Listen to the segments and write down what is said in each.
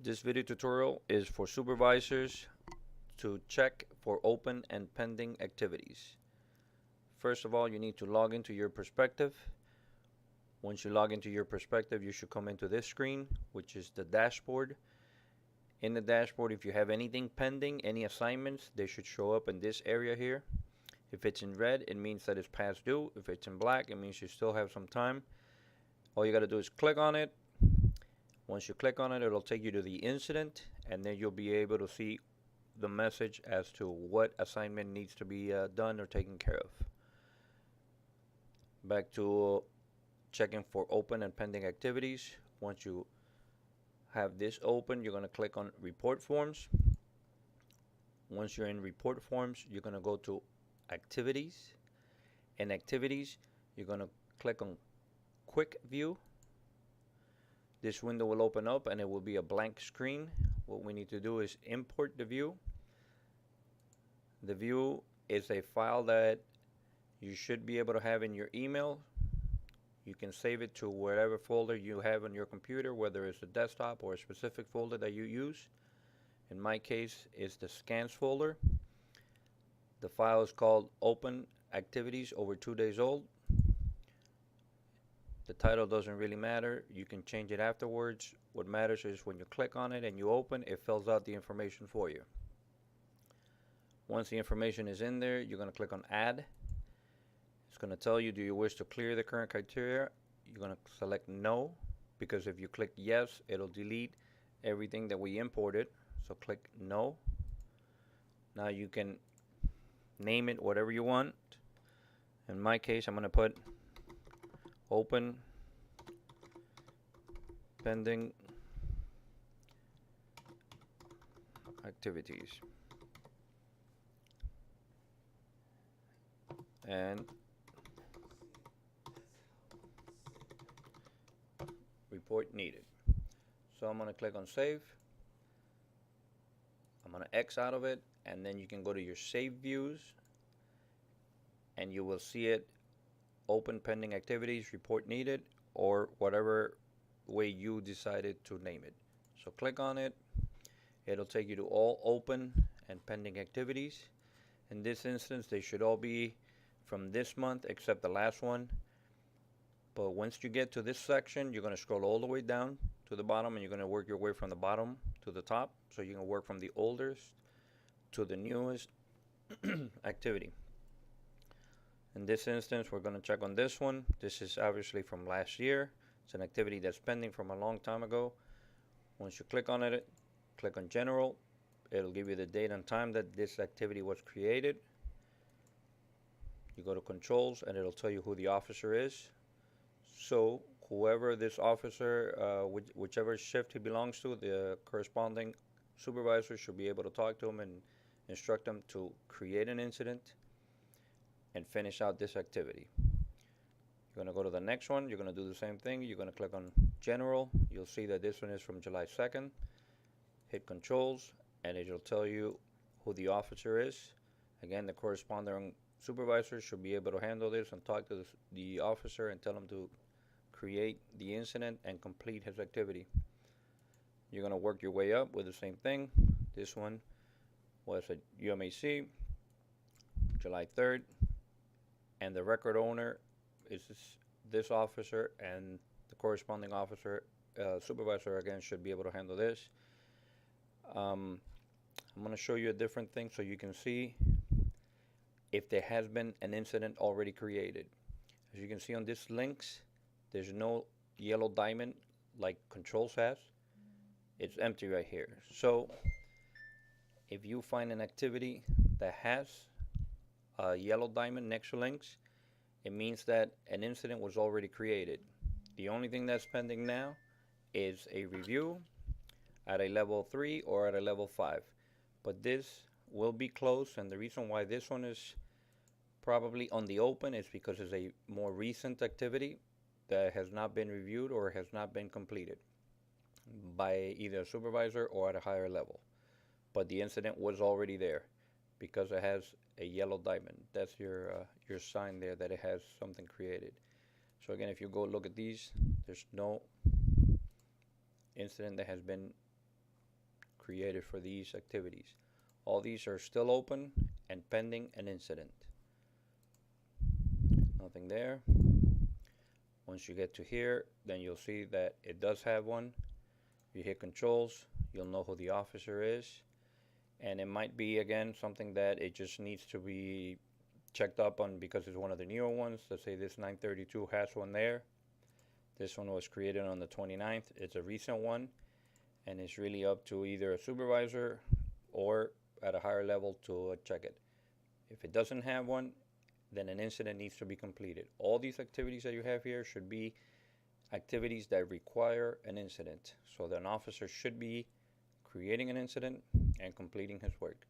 This video tutorial is for supervisors to check for open and pending activities. First of all, you need to log into your perspective. Once you log into your perspective, you should come into this screen, which is the dashboard. In the dashboard, if you have anything pending, any assignments, they should show up in this area here. If it's in red, it means that it's past due. If it's in black, it means you still have some time. All you got to do is click on it. Once you click on it, it'll take you to the incident, and then you'll be able to see the message as to what assignment needs to be done or taken care of. Back to checking for open and pending activities. Once you have this open, you're going to click on report forms. Once you're in report forms, you're going to go to activities. In activities, you're going to click on quick view. This window will open up and it will be a blank screen. What we need to do is import the view. The view is a file that you should be able to have in your email. You can save it to whatever folder you have on your computer, whether it's a desktop or a specific folder that you use. In my case, it's the scans folder. The file is called Open Activities Over 2 Days Old. The title doesn't really matter. You can change it afterwards. What matters is when you click on it and you open, it fills out the information for you. Once the information is in there, you're going to click on Add. It's going to tell you, do you wish to clear the current criteria? You're going to select No, because if you click Yes, it'll delete everything that we imported. So click No. Now you can name it whatever you want. In my case, I'm going to put open pending activities and report needed. So I'm going to click on save. I'm going to X out of it, and then you can go to your save views and you will see it open pending activities, report needed, or whatever way you decided to name it. So click on it. It'll take you to all open and pending activities. In this instance, they should all be from this month except the last one. But once you get to this section, you're going to scroll all the way down to the bottom, and you're going to work your way from the bottom to the top. So you can work from the oldest to the newest activity. In this instance, we're going to check on this one. This is obviously from last year. It's an activity that's pending from a long time ago. Once you click on it, click on General. It'll give you the date and time that this activity was created. You go to Controls, and it'll tell you who the officer is. So whoever this officer, whichever shift he belongs to, the corresponding supervisor should be able to talk to him and instruct him to create an incident and finish out this activity. You're going to go to the next one. You're going to do the same thing. You're going to click on General. You'll see that this one is from July 2nd. Hit Controls, and it'll tell you who the officer is. Again, the corresponding supervisor should be able to handle this and talk to the officer and tell him to create the incident and complete his activity. You're going to work your way up with the same thing. This one was at UMAC, July 3rd. And the record owner is this officer, and the corresponding officer, supervisor again, should be able to handle this. I'm going to show you a different thing so you can see if there has been an incident already created. As you can see on these links, there's no yellow diamond like Controls has. It's empty right here. So if you find an activity that has a yellow diamond next to links, it means that an incident was already created. The only thing that's pending now is a review at a level 3 or at a level 5. But this will be closed, and the reason why this one is probably on the open is because it's a more recent activity that has not been reviewed or has not been completed by either a supervisor or at a higher level. But the incident was already there because it has a yellow diamond. That's your sign there that it has something created. So again, if you go look at these, there's no incident that has been created for these activities. All these are still open and pending an incident. Nothing there. Once you get to here, then you'll see that it does have one. You hit controls, you'll know who the officer is. And it might be, again, something that it just needs to be checked up on because it's one of the newer ones. Let's say this 932 has one there. This one was created on the 29th. It's a recent one, and it's really up to either a supervisor or at a higher level to check it. If it doesn't have one, then an incident needs to be completed. All these activities that you have here should be activities that require an incident. So that an officer should be creating an incident and completing his work.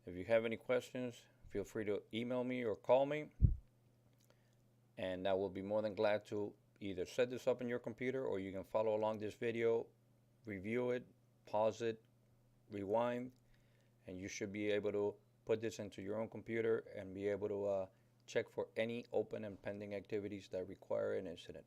If you have any questions, feel free to email me or call me, and I will be more than glad to either set this up on your computer, or you can follow along this video, review it, pause it, rewind, and you should be able to put this into your own computer and be able to check for any open and pending activities that require an incident.